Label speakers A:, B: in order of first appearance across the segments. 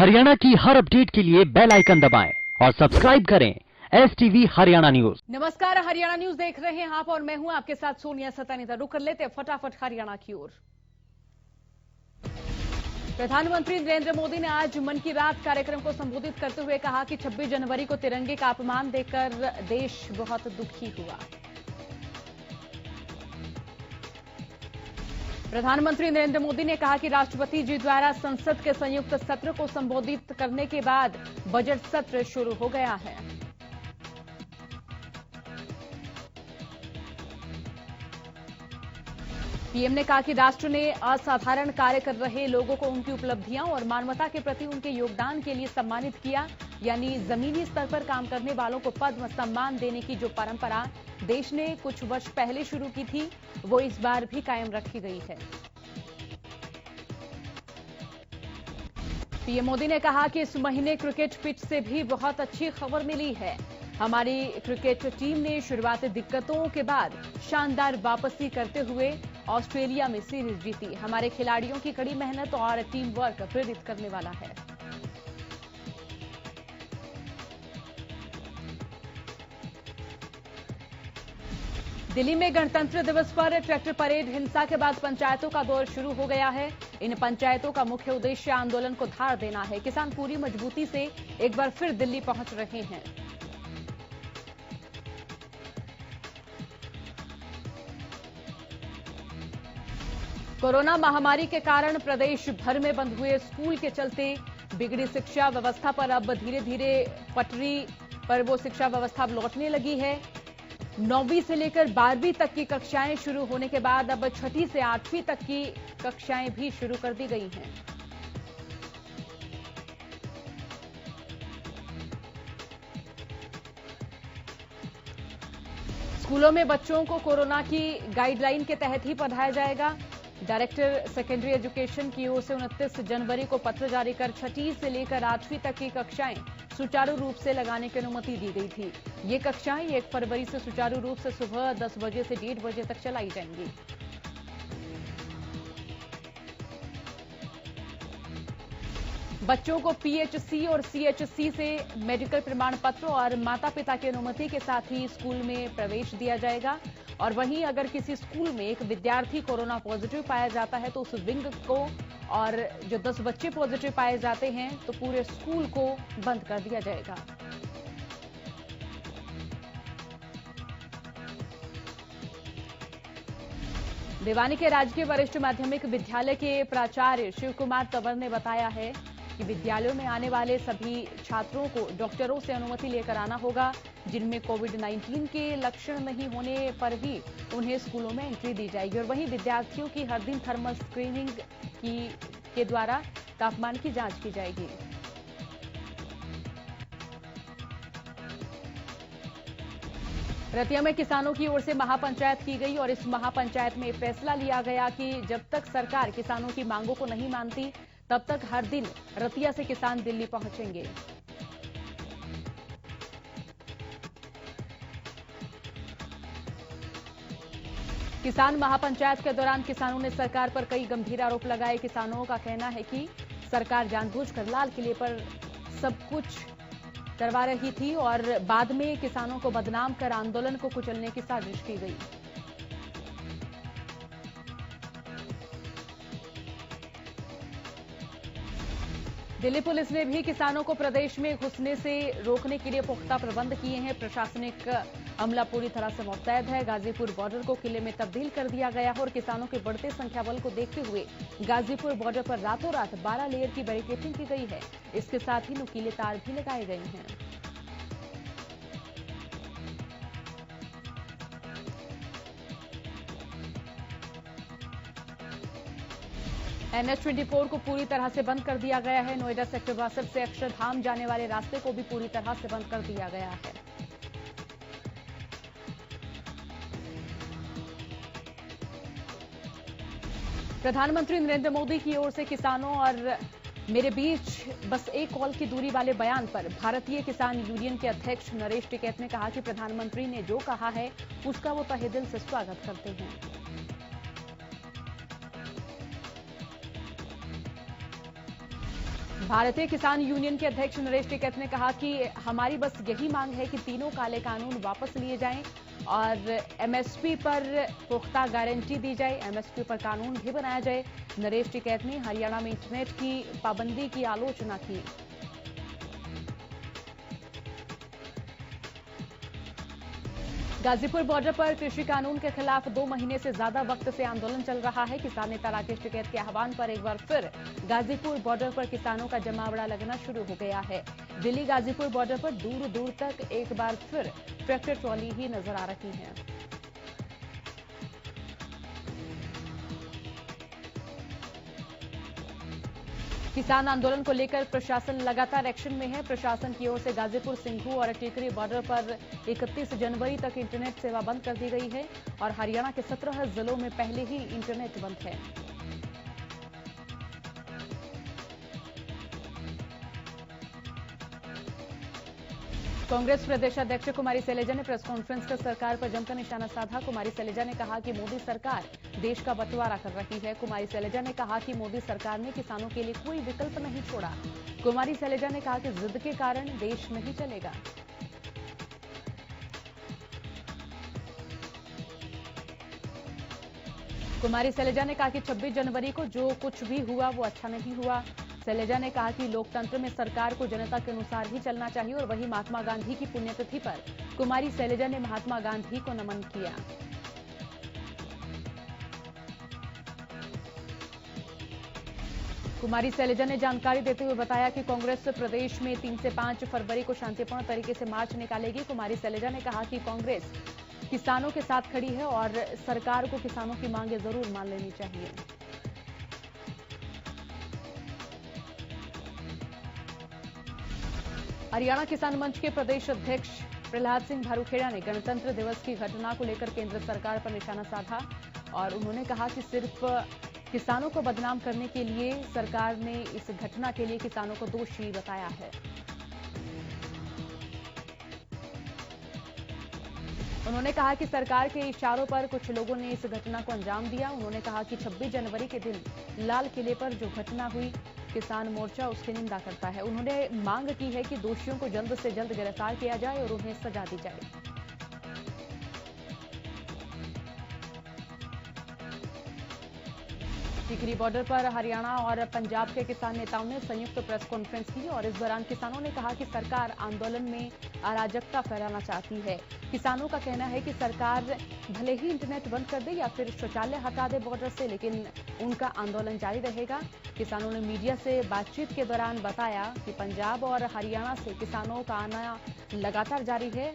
A: हरियाणा की हर अपडेट के लिए बेल आइकन दबाएं और सब्सक्राइब करें STV हरियाणा न्यूज।
B: नमस्कार, हरियाणा न्यूज देख रहे हैं आप और मैं हूं आपके साथ सोनिया सतानीता। रुक कर लेते हैं फटाफट हरियाणा की ओर। प्रधानमंत्री नरेंद्र मोदी ने आज मन की बात कार्यक्रम को संबोधित करते हुए कहा कि 26 जनवरी को तिरंगे का अपमान देकर देश बहुत दुखी हुआ। प्रधानमंत्री नरेंद्र मोदी ने कहा कि राष्ट्रपति जी द्वारा संसद के संयुक्त सत्र को संबोधित करने के बाद बजट सत्र शुरू हो गया है। पीएम ने कहा कि राष्ट्र ने असाधारण कार्य कर रहे लोगों को उनकी उपलब्धियां और मानवता के प्रति उनके योगदान के लिए सम्मानित किया। यानी जमीनी स्तर पर काम करने वालों को पद्म सम्मान देने की जो परंपरा देश ने कुछ वर्ष पहले शुरू की थी, वो इस बार भी कायम रखी गई है। पीएम मोदी ने कहा कि इस महीने क्रिकेट पिच से भी बहुत अच्छी खबर मिली है। हमारी क्रिकेट टीम ने शुरुआती दिक्कतों के बाद शानदार वापसी करते हुए ऑस्ट्रेलिया में सीरीज जीती। हमारे खिलाड़ियों की कड़ी मेहनत और टीम वर्क प्रेरित करने वाला है। दिल्ली में गणतंत्र दिवस पर ट्रैक्टर परेड हिंसा के बाद पंचायतों का दौर शुरू हो गया है। इन पंचायतों का मुख्य उद्देश्य आंदोलन को धार देना है। किसान पूरी मजबूती से एक बार फिर दिल्ली पहुंच रहे हैं। कोरोना महामारी के कारण प्रदेश भर में बंद हुए स्कूल के चलते बिगड़ी शिक्षा व्यवस्था पर अब धीरे धीरे पटरी पर वो शिक्षा व्यवस्था अब लौटने लगी है। 9वीं से लेकर 12वीं तक की कक्षाएं शुरू होने के बाद अब 6ठी से 8वीं तक की कक्षाएं भी शुरू कर दी गई हैं। स्कूलों में बच्चों को कोरोना की गाइडलाइन के तहत ही पढ़ाया जाएगा। डायरेक्टर सेकेंडरी एजुकेशन की ओर से 29 जनवरी को पत्र जारी कर 6ठी से लेकर 8वीं तक की कक्षाएं सुचारू रूप से लगाने की अनुमति दी गई थी। ये कक्षाएं 1 फरवरी से सुचारू रूप से सुबह 10 बजे से 1:30 बजे तक चलाई जाएंगी। बच्चों को PHC और CHC से मेडिकल प्रमाण पत्र और माता पिता की अनुमति के साथ ही स्कूल में प्रवेश दिया जाएगा। और वहीं अगर किसी स्कूल में एक विद्यार्थी कोरोना पॉजिटिव पाया जाता है तो उस विंग को और जो 10 बच्चे पॉजिटिव पाए जाते हैं तो पूरे स्कूल को बंद कर दिया जाएगा। भिवानी के राजकीय वरिष्ठ माध्यमिक विद्यालय के प्राचार्य शिव कुमार तंवर ने बताया है कि विद्यालयों में आने वाले सभी छात्रों को डॉक्टरों से अनुमति लेकर आना होगा। जिनमें कोविड-19 के लक्षण नहीं होने पर ही उन्हें स्कूलों में एंट्री दी जाएगी। और वहीं विद्यार्थियों की हर दिन थर्मल स्क्रीनिंग के द्वारा तापमान की जांच की जाएगी। रतिया में किसानों की ओर से महापंचायत की गई और इस महापंचायत में फैसला लिया गया कि जब तक सरकार किसानों की मांगों को नहीं मानती तब तक हर दिन रतिया से किसान दिल्ली पहुंचेंगे। किसान महापंचायत के दौरान किसानों ने सरकार पर कई गंभीर आरोप लगाए। किसानों का कहना है कि सरकार जानबूझकर लाल किले पर सब कुछ करवा रही थी और बाद में किसानों को बदनाम कर आंदोलन को कुचलने की साजिश की गई। दिल्ली पुलिस ने भी किसानों को प्रदेश में घुसने से रोकने के लिए पुख्ता प्रबंध किए हैं। प्रशासनिक अमला पूरी तरह से मुस्तैद है। गाजीपुर बॉर्डर को किले में तब्दील कर दिया गया है और किसानों के बढ़ते संख्या बल को देखते हुए गाजीपुर बॉर्डर पर रातों रात 12 लेयर की बैरिकेडिंग की गई है। इसके साथ ही नुकीले तार भी लगाए गए हैं। NH-24 को पूरी तरह से बंद कर दिया गया है। नोएडा सेक्टर 62 से अक्षरधाम जाने वाले रास्ते को भी पूरी तरह से बंद कर दिया गया है। प्रधानमंत्री नरेंद्र मोदी की ओर से किसानों और मेरे बीच बस एक कॉल की दूरी वाले बयान पर भारतीय किसान यूनियन के अध्यक्ष नरेश टिकैत ने कहा कि प्रधानमंत्री ने जो कहा है उसका वो तहे दिल से स्वागत करते हैं। भारतीय किसान यूनियन के अध्यक्ष नरेश टिकैत ने कहा कि हमारी बस यही मांग है कि तीनों काले कानून वापस लिए जाएं और एमएसपी पर पुख्ता गारंटी दी जाए, एमएसपी पर कानून भी बनाया जाए। नरेश टिकैत ने हरियाणा में इंटरनेट की पाबंदी की आलोचना की। गाजीपुर बॉर्डर पर कृषि कानून के खिलाफ 2 महीने से ज्यादा वक्त से आंदोलन चल रहा है। किसान नेता राकेश टिकैत के आह्वान पर एक बार फिर गाजीपुर बॉर्डर पर किसानों का जमावड़ा लगना शुरू हो गया है। दिल्ली गाजीपुर बॉर्डर पर दूर दूर तक एक बार फिर ट्रैक्टर ट्रॉली ही नजर आ रही है। किसान आंदोलन को लेकर प्रशासन लगातार एक्शन में है। प्रशासन की ओर से गाजीपुर, सिंघू और टिकरी बॉर्डर पर 31 जनवरी तक इंटरनेट सेवा बंद कर दी गई है और हरियाणा के 17 जिलों में पहले ही इंटरनेट बंद है। कांग्रेस प्रदेशाध्यक्ष कुमारी शैलजा ने प्रेस कॉन्फ्रेंस कर सरकार पर जमकर निशाना साधा। कुमारी शैलजा ने कहा कि मोदी सरकार देश का बंटवारा कर रही है। कुमारी शैलजा ने कहा कि मोदी सरकार ने किसानों के लिए कोई विकल्प नहीं छोड़ा। कुमारी शैलजा ने कहा कि जिद के कारण देश नहीं चलेगा। कुमारी शैलजा ने कहा कि 26 जनवरी को जो कुछ भी हुआ वो अच्छा नहीं हुआ। शैलजा ने कहा कि लोकतंत्र में सरकार को जनता के अनुसार ही चलना चाहिए और वही महात्मा गांधी की पुण्यतिथि पर कुमारी शैलजा ने महात्मा गांधी को नमन किया। कुमारी शैलजा ने जानकारी देते हुए बताया कि कांग्रेस प्रदेश में 3 से 5 फरवरी को शांतिपूर्ण तरीके से मार्च निकालेगी। कुमारी शैलजा ने कहा कि कांग्रेस किसानों के साथ खड़ी है और सरकार को किसानों की मांगें जरूर मान लेनी चाहिए। हरियाणा किसान मंच के प्रदेश अध्यक्ष प्रहलाद सिंह भारूखेड़ा ने गणतंत्र दिवस की घटना को लेकर केंद्र सरकार पर निशाना साधा और उन्होंने कहा कि सिर्फ किसानों को बदनाम करने के लिए सरकार ने इस घटना के लिए किसानों को दोषी बताया है। उन्होंने कहा कि सरकार के इशारों पर कुछ लोगों ने इस घटना को अंजाम दिया। उन्होंने कहा कि 26 जनवरी के दिन लाल किले पर जो घटना हुई, किसान मोर्चा उसकी निंदा करता है। उन्होंने मांग की है कि दोषियों को जल्द से जल्द गिरफ्तार किया जाए और उन्हें सजा दी जाए। टिकरी बॉर्डर पर हरियाणा और पंजाब के किसान नेताओं ने संयुक्त प्रेस कॉन्फ्रेंस की और इस दौरान किसानों ने कहा कि सरकार आंदोलन में अराजकता फैलाना चाहती है। किसानों का कहना है कि सरकार भले ही इंटरनेट बंद कर दे या फिर शौचालय हटा दे बॉर्डर से, लेकिन उनका आंदोलन जारी रहेगा। किसानों ने मीडिया से बातचीत के दौरान बताया कि पंजाब और हरियाणा से किसानों का आना लगातार जारी है।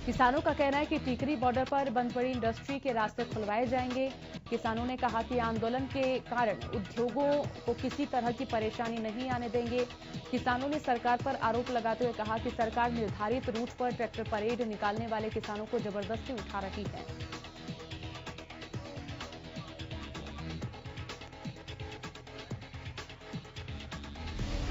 B: किसानों का कहना है कि टिकरी बॉर्डर पर बंद पड़ी इंडस्ट्री के रास्ते खुलवाए जाएंगे। किसानों ने कहा कि आंदोलन के कारण उद्योगों को किसी तरह की परेशानी नहीं आने देंगे। किसानों ने सरकार पर आरोप लगाते हुए कहा कि सरकार निर्धारित रूट पर ट्रैक्टर परेड निकालने वाले किसानों को जबरदस्ती उठा रही है।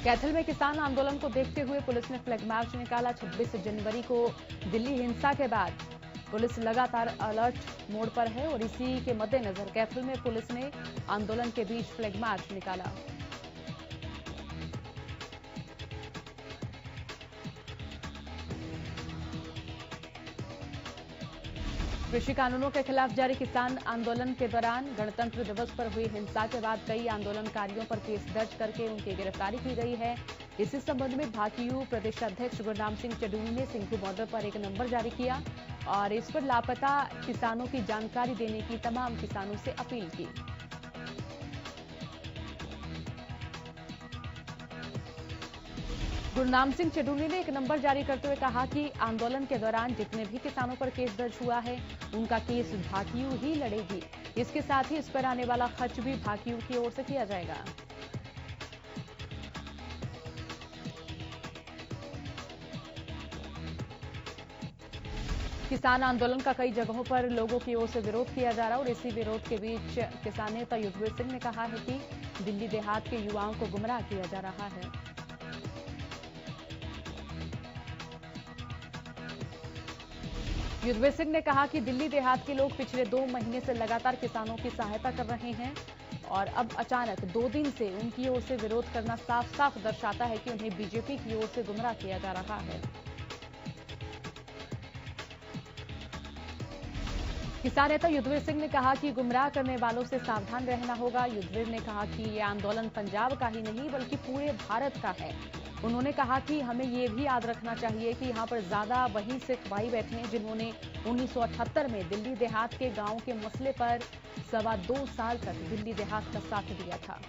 B: कैथल में किसान आंदोलन को देखते हुए पुलिस ने फ्लैग मार्च निकाला। 26 जनवरी को दिल्ली हिंसा के बाद पुलिस लगातार अलर्ट मोड पर है और इसी के मद्देनजर कैथल में पुलिस ने आंदोलन के बीच फ्लैग मार्च निकाला। कृषि कानूनों के खिलाफ जारी किसान आंदोलन के दौरान गणतंत्र दिवस पर हुई हिंसा के बाद कई आंदोलनकारियों पर केस दर्ज करके उनकी गिरफ्तारी की गई है। इसी संबंध में भाजपा प्रदेशाध्यक्ष गुरनाम सिंह चडूनी ने सिंघू बॉर्डर पर एक नंबर जारी किया और इस पर लापता किसानों की जानकारी देने की तमाम किसानों से अपील की। गुरनाम सिंह चडूनी ने एक नंबर जारी करते हुए कहा कि आंदोलन के दौरान जितने भी किसानों पर केस दर्ज हुआ है उनका केस भाकियू ही लड़ेगी। इसके साथ ही इस पर आने वाला खर्च भी भाकियू की ओर से किया जाएगा। किसान आंदोलन का कई जगहों पर लोगों की ओर से विरोध किया जा रहा है और इसी विरोध के बीच किसान नेता युद्धवीर सिंह ने कहा है कि दिल्ली देहात के युवाओं को गुमराह किया जा रहा है। युद्धवीर सिंह ने कहा कि दिल्ली देहात के लोग पिछले 2 महीने से लगातार किसानों की सहायता कर रहे हैं और अब अचानक 2 दिन से उनकी ओर से विरोध करना साफ साफ दर्शाता है कि उन्हें बीजेपी की ओर से गुमराह किया जा रहा है। किसान नेता युद्धवीर सिंह ने कहा कि गुमराह करने वालों से सावधान रहना होगा। युद्धवीर ने कहा कि ये आंदोलन पंजाब का ही नहीं बल्कि पूरे भारत का है। उन्होंने कहा कि हमें ये भी याद रखना चाहिए कि यहाँ पर ज्यादा वही सिख भाई बैठे हैं जिन्होंने 1978 में दिल्ली देहात के गांव के मसले पर 2.25 साल तक दिल्ली देहात का साथ दिया था।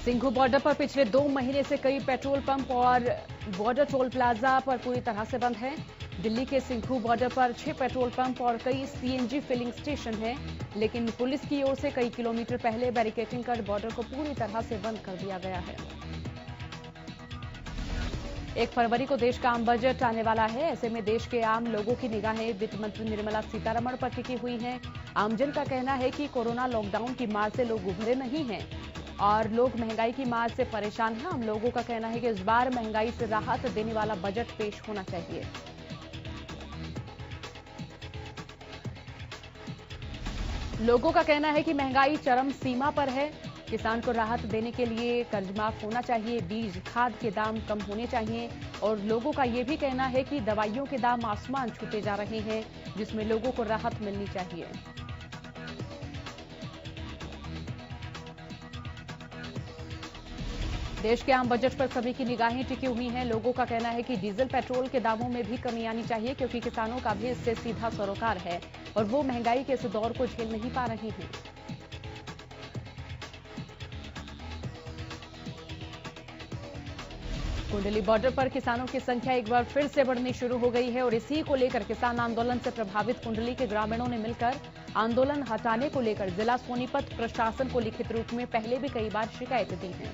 B: सिंघू बॉर्डर पर पिछले 2 महीने से कई पेट्रोल पंप और बॉर्डर टोल प्लाजा पर पूरी तरह से बंद है। दिल्ली के सिंघू बॉर्डर पर 6 पेट्रोल पंप और कई सीएनजी फिलिंग स्टेशन हैं, लेकिन पुलिस की ओर से कई किलोमीटर पहले बैरिकेडिंग कर बॉर्डर को पूरी तरह से बंद कर दिया गया है। 1 फरवरी को देश का आम बजट आने वाला है। ऐसे में देश के आम लोगों की निगाहें वित्त मंत्री निर्मला सीतारमण पर टिकी हुई हैं। आमजन का कहना है कि कोरोना लॉकडाउन की मार से लोग उभरे नहीं हैं और लोग महंगाई की मार से परेशान हैं। आम लोगों का कहना है कि इस बार महंगाई से राहत देने वाला बजट पेश होना चाहिए। लोगों का कहना है कि महंगाई चरम सीमा पर है। किसान को राहत देने के लिए कर्ज माफ होना चाहिए, बीज खाद के दाम कम होने चाहिए और लोगों का ये भी कहना है कि दवाइयों के दाम आसमान छूते जा रहे हैं, जिसमें लोगों को राहत मिलनी चाहिए। देश के आम बजट पर सभी की निगाहें टिकी हुई हैं। लोगों का कहना है कि डीजल पेट्रोल के दामों में भी कमी आनी चाहिए क्योंकि किसानों का भी इससे सीधा सरोकार है और वो महंगाई के इस दौर को झेल नहीं पा रहे हैं। कुंडली बॉर्डर पर किसानों की संख्या एक बार फिर से बढ़नी शुरू हो गई है और इसी को लेकर किसान आंदोलन से प्रभावित कुंडली के ग्रामीणों ने मिलकर आंदोलन हटाने को लेकर जिला सोनीपत प्रशासन को लिखित रूप में पहले भी कई बार शिकायत दी है।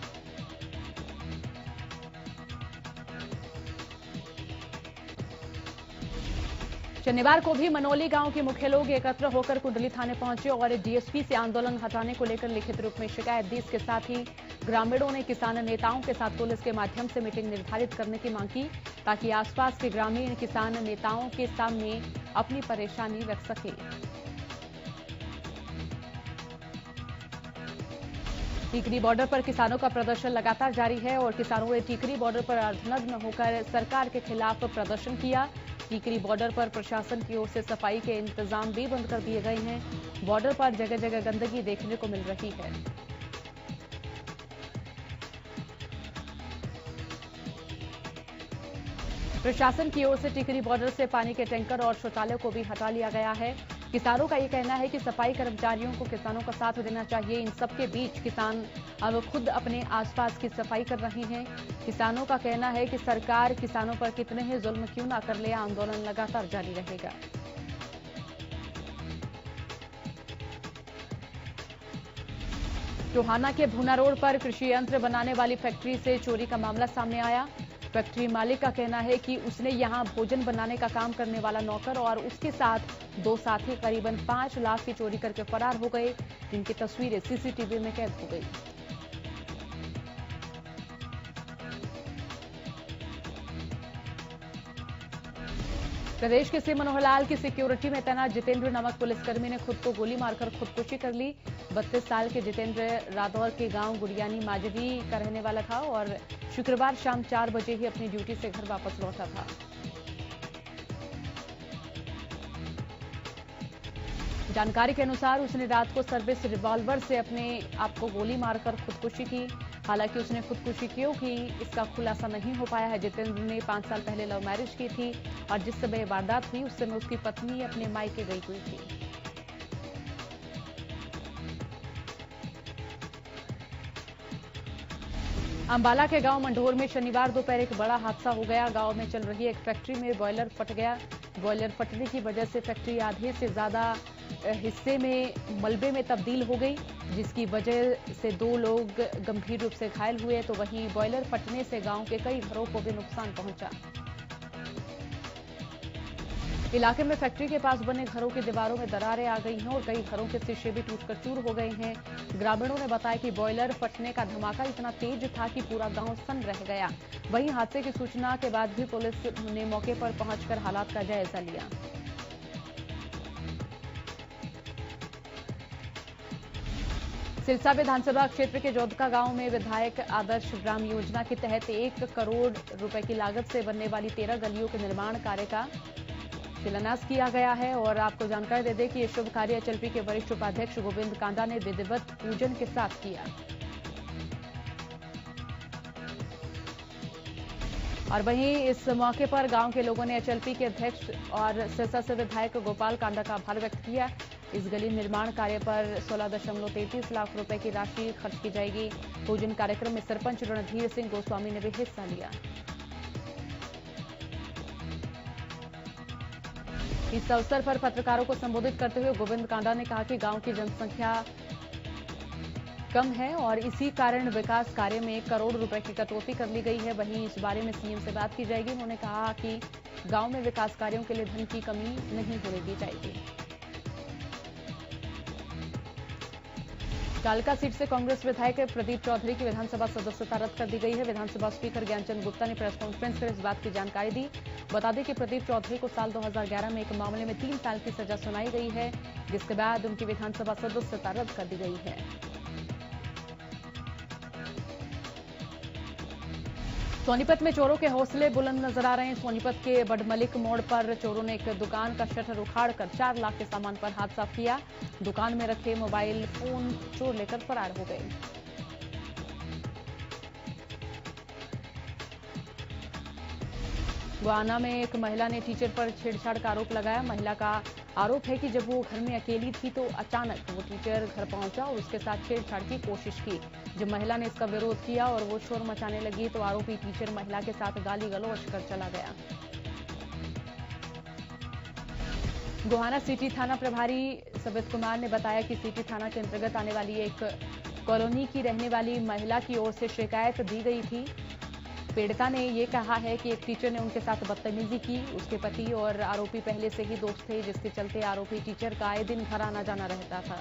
B: शनिवार को भी मनोली गांव के मुख्य लोग एकत्र होकर कुंडली थाने पहुंचे और डीएसपी से आंदोलन हटाने को लेकर लिखित रूप में शिकायत दी। इसके साथ ही ग्रामीणों ने किसान नेताओं के साथ पुलिस के माध्यम से मीटिंग निर्धारित करने की मांग की ताकि आसपास के ग्रामीण किसान नेताओं के सामने अपनी परेशानी रख सके। टीकरी बॉर्डर पर किसानों का प्रदर्शन लगातार जारी है और किसानों ने टीकरी बॉर्डर पर अर्धनग्न होकर सरकार के खिलाफ प्रदर्शन किया। टीकरी बॉर्डर पर प्रशासन की ओर से सफाई के इंतजाम भी बंद कर दिए गए हैं। बॉर्डर पर जगह जगह गंदगी देखने को मिल रही है। प्रशासन की ओर से टीकरी बॉर्डर से पानी के टैंकर और शौचालय को भी हटा लिया गया है। किसानों का ये कहना है कि सफाई कर्मचारियों को किसानों का साथ देना चाहिए। इन सबके बीच किसान अब खुद अपने आसपास की सफाई कर रहे हैं। किसानों का कहना है कि सरकार किसानों पर कितने ही जुल्म क्यों ना कर ले, आंदोलन लगातार जारी रहेगा। टोहाना के भूना रोड पर कृषि यंत्र बनाने वाली फैक्ट्री से चोरी का मामला सामने आया। फैक्ट्री मालिक का कहना है कि उसने यहां भोजन बनाने का काम करने वाला नौकर और उसके साथ 2 साथी करीबन 5 लाख की चोरी करके फरार हो गए, जिनकी तस्वीरें सीसीटीवी में कैद हो गई। प्रदेश के सीएम मनोहर लाल की सिक्योरिटी में तैनात जितेंद्र नामक पुलिसकर्मी ने खुद को गोली मारकर खुदकुशी कर ली। 32 साल के जितेंद्र रादौर के गांव गुड़ियानी माजरी का रहने वाला था और शुक्रवार शाम 4 बजे ही अपनी ड्यूटी से घर वापस लौटा था। जानकारी के अनुसार उसने रात को सर्विस रिवॉल्वर से अपने आप को गोली मारकर खुदकुशी की। हालांकि उसने खुदकुशी क्यों की इसका खुलासा नहीं हो पाया है। जितेंद्र ने 5 साल पहले लव मैरिज की थी और जिस समय वारदात हुई उस समय उसकी पत्नी अपने मायके गई हुई थी। अंबाला के गांव मंढोर में शनिवार दोपहर एक बड़ा हादसा हो गया। गांव में चल रही एक फैक्ट्री में बॉयलर फट गया। बॉयलर फटने की वजह से फैक्ट्री आधे से ज्यादा हिस्से में मलबे में तब्दील हो गई, जिसकी वजह से 2 लोग गंभीर रूप से घायल हुए। तो वहीं बॉयलर फटने से गांव के कई घरों को भी नुकसान पहुंचा। इलाके में फैक्ट्री के पास बने घरों की दीवारों में दरारें आ गई हैं और कई घरों के शीशे भी टूटकर चूर हो गए हैं। ग्रामीणों ने बताया कि बॉयलर फटने का धमाका इतना तेज था कि पूरा गांव सन्न रह गया। वहीं हादसे की सूचना के बाद भी पुलिस ने मौके पर पहुंचकर हालात का जायजा लिया। सिरसा विधानसभा क्षेत्र के जोधका गांव में विधायक आदर्श ग्राम योजना के तहत 1 करोड़ रुपए की लागत से बनने वाली 13 गलियों के निर्माण कार्य का शिलान्यास किया गया है। और आपको जानकारी दे दें कि यह शुभ कार्य एचएलपी के वरिष्ठ उपाध्यक्ष गोविंद कांडा ने विधिवत पूजन के साथ किया। और वहीं इस मौके पर गांव के लोगों ने एचएलपी के अध्यक्ष और सिरसा से विधायक गोपाल कांडा का आभार व्यक्त किया। इस गली निर्माण कार्य पर 16.33 लाख रुपए की राशि खर्च की जाएगी। पूजन कार्यक्रम में सरपंच रणधीर सिंह गोस्वामी ने भी हिस्सा लिया। इस अवसर पर पत्रकारों को संबोधित करते हुए गोविंद कांडा ने कहा कि गांव की जनसंख्या कम है और इसी कारण विकास कार्य में 1 करोड़ रुपए की कटौती कर ली गई है। वहीं इस बारे में सीएम से बात की जाएगी। उन्होंने कहा कि गांव में विकास कार्यों के लिए धन की कमी नहीं होने दी जाएगी। कालका सीट से कांग्रेस विधायक प्रदीप चौधरी की विधानसभा सदस्यता रद्द कर दी गई है। विधानसभा स्पीकर ज्ञानचंद गुप्ता ने प्रेस कॉन्फ्रेंस कर इस बात की जानकारी दी। बता दें कि प्रदीप चौधरी को साल 2011 में एक मामले में 3 साल की सजा सुनाई गई है, जिसके बाद उनकी विधानसभा सदस्यता रद्द कर दी गई है। सोनीपत में चोरों के हौसले बुलंद नजर आ रहे हैं। सोनीपत के बडमलिक मोड़ पर चोरों ने एक दुकान का शटर उखाड़कर 4 लाख के सामान पर हाथ साफ किया। दुकान में रखे मोबाइल फोन चोर लेकर फरार हो गए। गोहाना में एक महिला ने टीचर पर छेड़छाड़ का आरोप लगाया। महिला का आरोप है कि जब वो घर में अकेली थी तो अचानक वो टीचर घर पहुंचा और उसके साथ छेड़छाड़ की कोशिश की। जब महिला ने इसका विरोध किया और वो शोर मचाने लगी तो आरोपी टीचर महिला के साथ गाली गलौज कर चला गया। गोहाना सिटी थाना प्रभारी सबित कुमार ने बताया कि सिटी थाना के अंतर्गत आने वाली एक कॉलोनी की रहने वाली महिला की ओर से शिकायत दी गई थी। पीड़िता ने ये कहा है कि एक टीचर ने उनके साथ बदतमीजी की। उसके पति और आरोपी पहले से ही दोस्त थे, जिसके चलते आरोपी टीचर का आए दिन घर आना जाना रहता था।